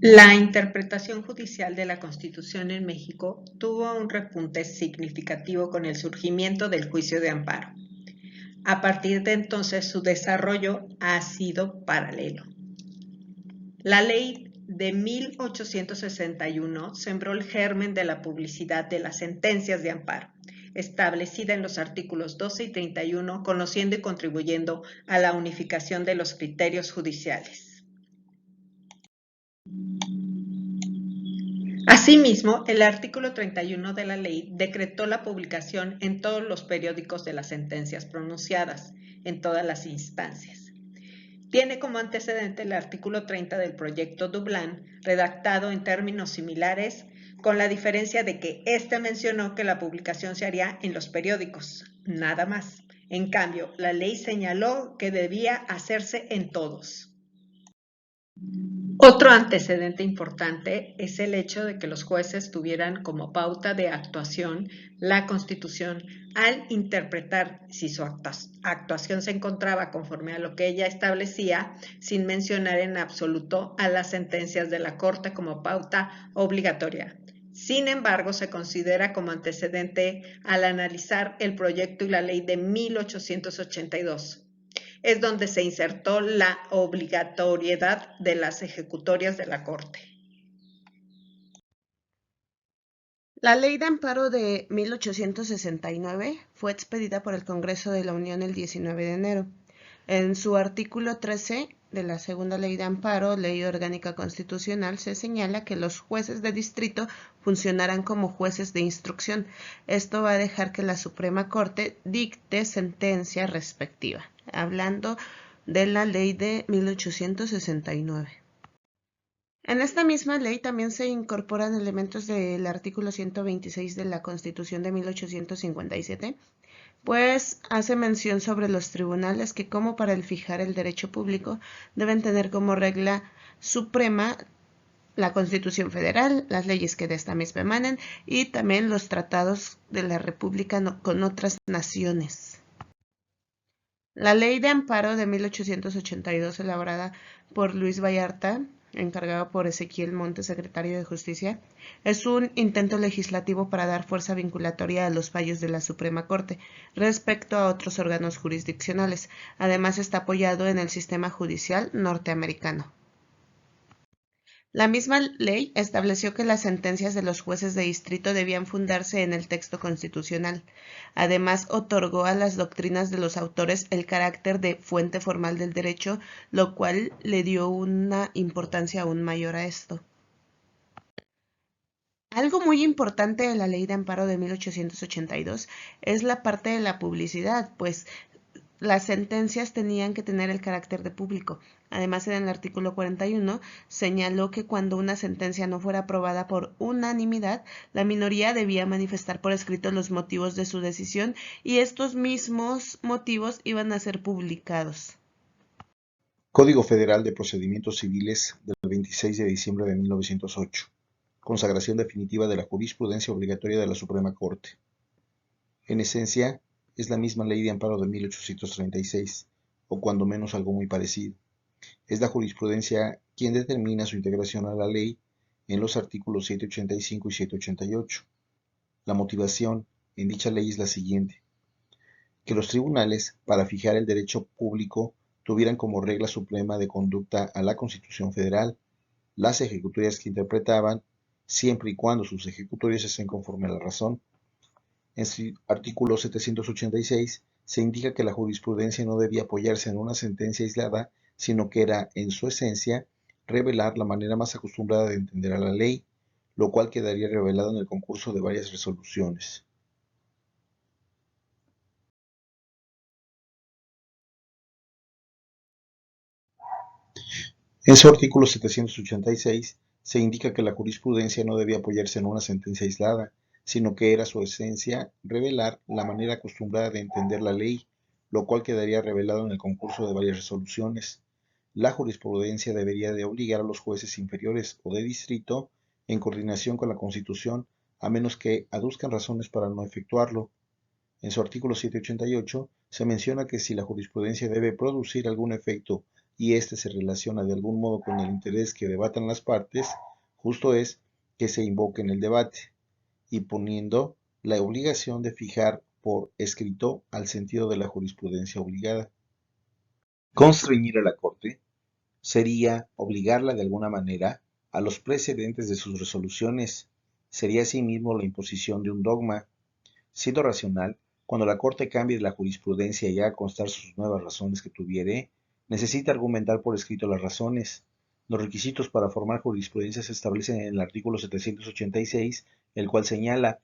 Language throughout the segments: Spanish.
La interpretación judicial de la Constitución en México tuvo un repunte significativo con el surgimiento del juicio de amparo. A partir de entonces, su desarrollo ha sido paralelo. La ley de 1861 sembró el germen de la publicidad de las sentencias de amparo, establecida en los artículos 12 y 31, conociendo y contribuyendo a la unificación de los criterios judiciales. Asimismo, el artículo 31 de la ley decretó la publicación en todos los periódicos de las sentencias pronunciadas, en todas las instancias. Tiene como antecedente el artículo 30 del proyecto Dublán, redactado en términos similares, con la diferencia de que éste mencionó que la publicación se haría en los periódicos, nada más. En cambio, la ley señaló que debía hacerse en todos. Otro antecedente importante es el hecho de que los jueces tuvieran como pauta de actuación la Constitución al interpretar si su actuación se encontraba conforme a lo que ella establecía, sin mencionar en absoluto a las sentencias de la Corte como pauta obligatoria. Sin embargo, se considera como antecedente al analizar el proyecto y la ley de 1882. Es donde se insertó la obligatoriedad de las ejecutorias de la Corte. La Ley de Amparo de 1869 fue expedida por el Congreso de la Unión el 19 de enero. En su artículo 13 de la Segunda Ley de Amparo, Ley Orgánica Constitucional, se señala que los jueces de distrito funcionarán como jueces de instrucción. Esto va a dejar que la Suprema Corte dicte sentencia respectiva, hablando de la Ley de 1869. En esta misma ley también se incorporan elementos del artículo 126 de la Constitución de 1857, pues hace mención sobre los tribunales que, como para el fijar el derecho público, deben tener como regla suprema la Constitución Federal, las leyes que de esta misma emanen y también los tratados de la República con otras naciones. La Ley de Amparo de 1882, elaborada por Luis Vallarta, encargado por Ezequiel Montes, secretario de Justicia, es un intento legislativo para dar fuerza vinculatoria a los fallos de la Suprema Corte respecto a otros órganos jurisdiccionales. Además, está apoyado en el sistema judicial norteamericano. La misma ley estableció que las sentencias de los jueces de distrito debían fundarse en el texto constitucional. Además, otorgó a las doctrinas de los autores el carácter de fuente formal del derecho, lo cual le dio una importancia aún mayor a esto. Algo muy importante de la Ley de Amparo de 1882 es la parte de la publicidad, pues las sentencias tenían que tener el carácter de público. Además, en el artículo 41 señaló que cuando una sentencia no fuera aprobada por unanimidad, la minoría debía manifestar por escrito los motivos de su decisión y estos mismos motivos iban a ser publicados. Código Federal de Procedimientos Civiles del 26 de diciembre de 1908. Consagración definitiva de la jurisprudencia obligatoria de la Suprema Corte. En esencia, es la misma Ley de Amparo de 1836, o cuando menos algo muy parecido. Es la jurisprudencia quien determina su integración a la ley en los artículos 785 y 788. La motivación en dicha ley es la siguiente: que los tribunales, para fijar el derecho público, tuvieran como regla suprema de conducta a la Constitución Federal, las ejecutorias que interpretaban, siempre y cuando sus ejecutorias estén conforme a la razón. En su artículo 786 se indica que la jurisprudencia no debía apoyarse en una sentencia aislada, sino que era, en su esencia, revelar la manera más acostumbrada de entender a la ley, lo cual quedaría revelado en el concurso de varias resoluciones. En su artículo 786 se indica que la jurisprudencia no debía apoyarse en una sentencia aislada, sino que era su esencia revelar la manera acostumbrada de entender la ley, lo cual quedaría revelado en el concurso de varias resoluciones. La jurisprudencia debería de obligar a los jueces inferiores o de distrito, en coordinación con la Constitución, a menos que aduzcan razones para no efectuarlo. En su artículo 788 se menciona que si la jurisprudencia debe producir algún efecto y éste se relaciona de algún modo con el interés que debatan las partes, justo es que se invoque en el debate, y poniendo la obligación de fijar por escrito al sentido de la jurisprudencia obligada. Constreñir a la Corte sería obligarla de alguna manera a los precedentes de sus resoluciones, sería asimismo la imposición de un dogma. Siendo racional, cuando la Corte cambie de la jurisprudencia y haga constar sus nuevas razones que tuviere, necesita argumentar por escrito las razones. Los requisitos para formar jurisprudencia se establecen en el artículo 786, el cual señala: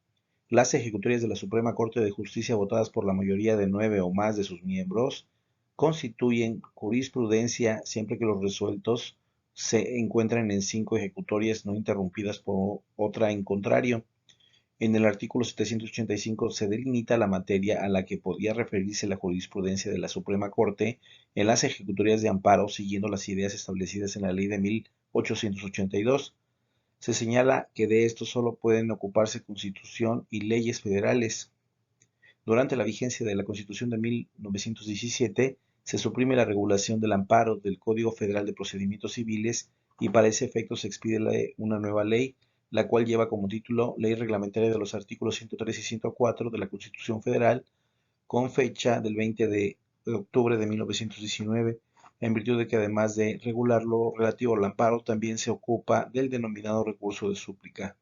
las ejecutorias de la Suprema Corte de Justicia votadas por la mayoría de 9 o más de sus miembros constituyen jurisprudencia siempre que los resueltos se encuentren en 5 ejecutorias no interrumpidas por otra en contrario. En el artículo 785 se delimita la materia a la que podía referirse la jurisprudencia de la Suprema Corte en las ejecutorias de amparo, siguiendo las ideas establecidas en la Ley de 1882. Se señala que de esto solo pueden ocuparse Constitución y leyes federales. Durante la vigencia de la Constitución de 1917, se suprime la regulación del amparo del Código Federal de Procedimientos Civiles y para ese efecto se expide una nueva ley, la cual lleva como título Ley Reglamentaria de los artículos 103 y 104 de la Constitución Federal, con fecha del 20 de octubre de 1919, en virtud de que además de regular lo relativo al amparo, también se ocupa del denominado recurso de súplica.